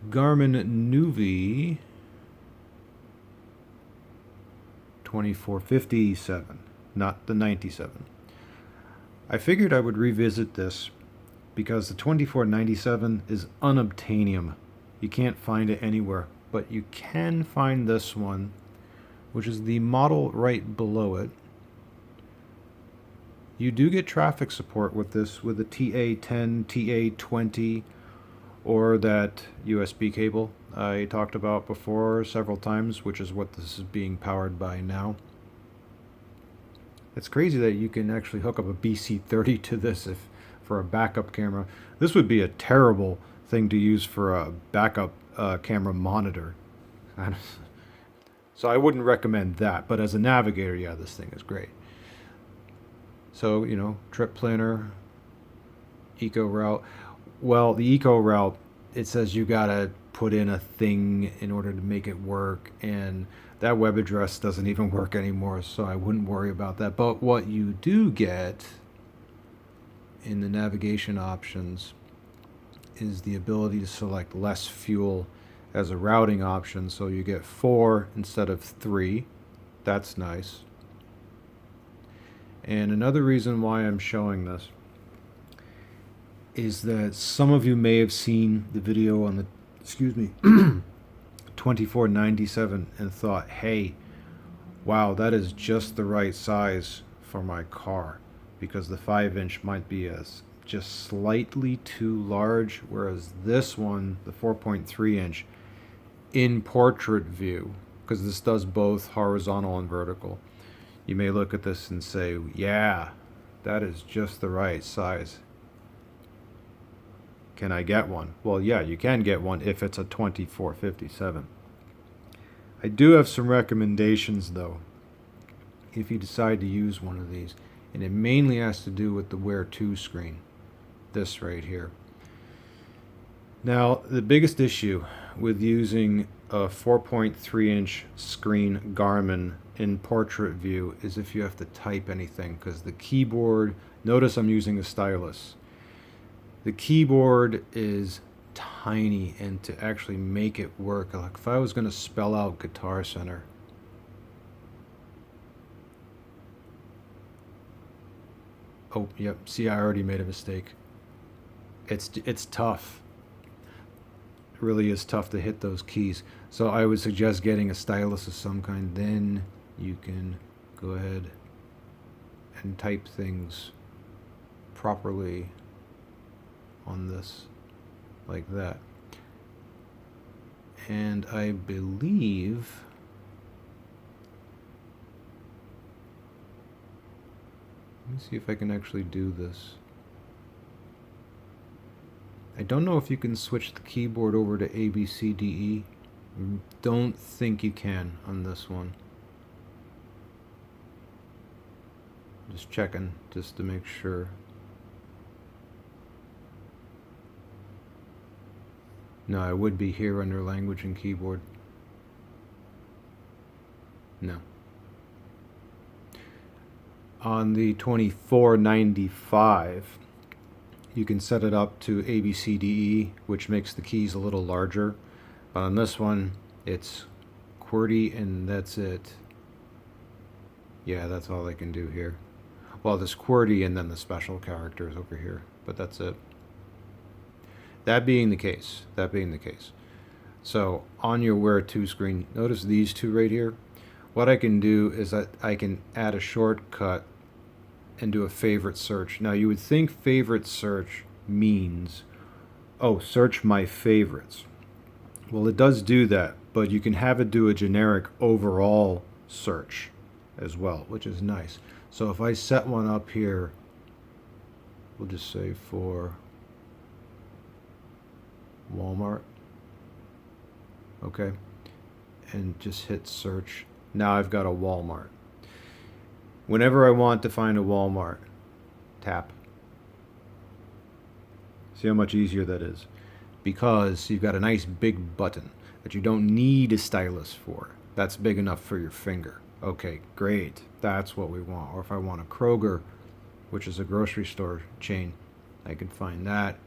Garmin nuvi 2457, not the 97. I figured I would revisit this because the 2497 is unobtainium. You can't find it anywhere, but you can find this one, which is the model right below it. You do get traffic support with this, with the TA10, TA20, or that USB cable I talked about before several times, which is what this is being powered by now. It's crazy that you can actually hook up a BC30 to this if for a backup camera. This would be a terrible thing to use for a backup camera monitor. So I wouldn't recommend that, but as a navigator, yeah, this thing is great. So, you know, trip planner, eco route. Well, the eco route, it says you gotta put in a thing in order to make it work, and that web address doesn't even work anymore, so I wouldn't worry about that. But what you do get in the navigation options is the ability to select less fuel as a routing option, so you get 4 instead of 3. That's nice. And another reason why I'm showing this is that some of you may have seen the video on the 2497 and thought, hey, wow, that is just the right size for my car, because the 5-inch might be just slightly too large, whereas this one, the 4.3-inch, in portrait view, because this does both horizontal and vertical, you may look at this and say, yeah, that is just the right size. Can I get one? Well, yeah, you can get one if it's a 2457. I do have some recommendations, though, if you decide to use one of these. And it mainly has to do with the Wear 2 screen. This right here. Now, the biggest issue with using a 4.3-inch screen Garmin in portrait view is if you have to type anything, because the keyboard, notice I'm using a stylus. The keyboard is tiny, and to actually make it work, like if I was going to spell out Guitar Center, oh, yep, see, I already made a mistake. It's tough. It really is tough to hit those keys. So I would suggest getting a stylus of some kind. Then you can go ahead and type things properly on this, like that. And I believe let me see if I can actually do this. I don't know if you can switch the keyboard over to A, B, C, D, E. Don't think you can on this one. Just checking, just to make sure. No, it would be here under language and keyboard. No. On the 2495, you can set it up to A, B, C, D, E, which makes the keys a little larger. But on this one, it's QWERTY, and that's it. Yeah, that's all I can do here. Well, there's QWERTY and then the special characters over here, but that's it. That being the case, so on your Wear 2 screen, notice these two right here. What I can do is that I can add a shortcut and do a favorite search. Now, you would think favorite search means, oh, search my favorites. Well, it does do that, but you can have it do a generic overall search as well, which is nice. So if I set one up here, we'll just say for Walmart, okay, and just hit search. Now I've got a Walmart. Whenever I want to find a Walmart, tap. See how much easier that is? Because you've got a nice big button that you don't need a stylus for. That's big enough for your finger. Okay, great. That's what we want. Or if I want a Kroger, which is a grocery store chain, I can find that.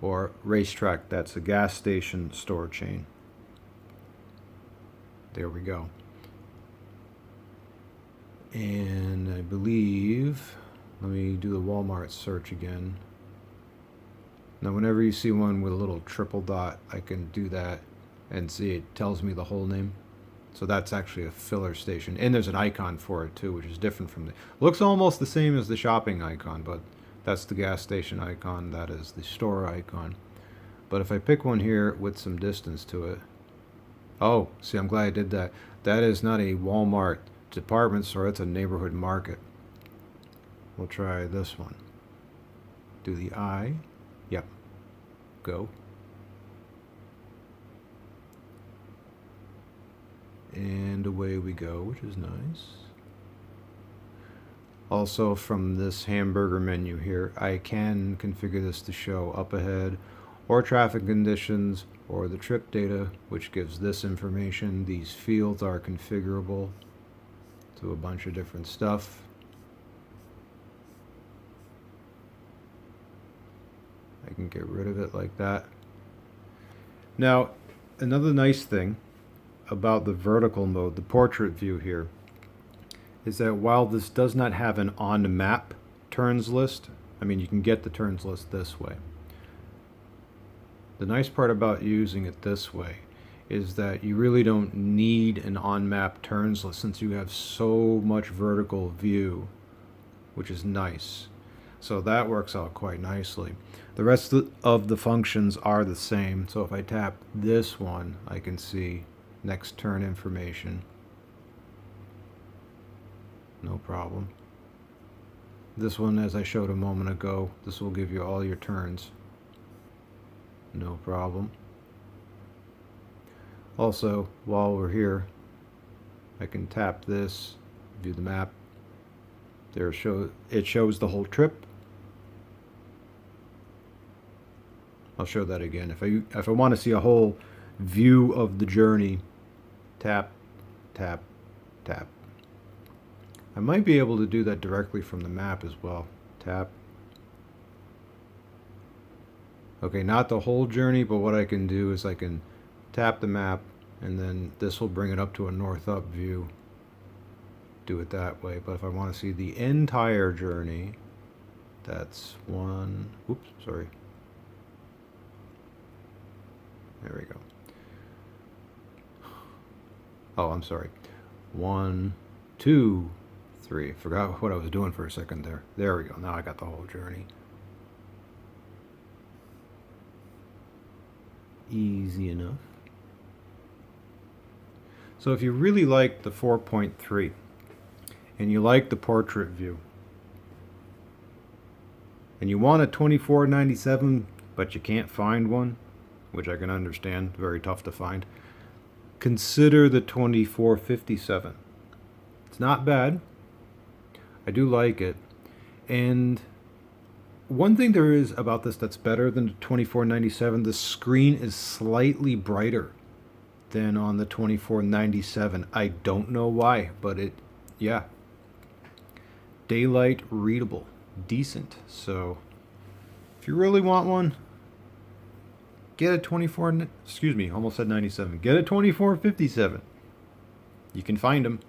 or Racetrack, that's a gas station store chain. There we go. And I believe, let me do the Walmart search again. Now whenever you see one with a little triple dot, I can do that and see it tells me the whole name. So that's actually a filler station. And there's an icon for it too, which is different from the... Looks almost the same as the shopping icon, but that's the gas station icon. That is the store icon. But if I pick one here with some distance to it... Oh, see, I'm glad I did that. That is not a Walmart department store. It's a neighborhood market. We'll try this one. Do the I. Yep. Go. And away we go, which is nice. Also, from this hamburger menu here, I can configure this to show up ahead, or traffic conditions, or the trip data, which gives this information. These fields are configurable to a bunch of different stuff. I can get rid of it like that. Now, another nice thing about the vertical mode, the portrait view here, is that while this does not have an on-map turns list, I mean, you can get the turns list this way. The nice part about using it this way is that you really don't need an on-map turns list since you have so much vertical view, which is nice. So that works out quite nicely. The rest of the functions are the same. So if I tap this one, I can see next turn information. No problem. This one, as I showed a moment ago, this will give you all your turns. No problem. Also, while we're here, I can tap this, view the map. There, it shows the whole trip. I'll show that again. If I want to see a whole view of the journey, tap, tap, tap. I might be able to do that directly from the map as well. Tap. Okay, not the whole journey, but what I can do is I can tap the map, and then this will bring it up to a north up view. Do it that way. But if I want to see the entire journey, that's one. Oops, sorry. There we go. Oh, I'm sorry. 1, 2, 3. Forgot what I was doing for a second there. There we go. Now I got the whole journey. Easy enough. So if you really like the 4.3 and you like the portrait view and you want a 2497 but you can't find one, which I can understand, very tough to find, consider the 2457. It's not bad. I do like it. And one thing there is about this that's better than the 2497, the screen is slightly brighter than on the 2497. I don't know why, but yeah. Daylight readable, decent. So if you really want one, get a 24, excuse me, almost said 97. Get a 2457. You can find them.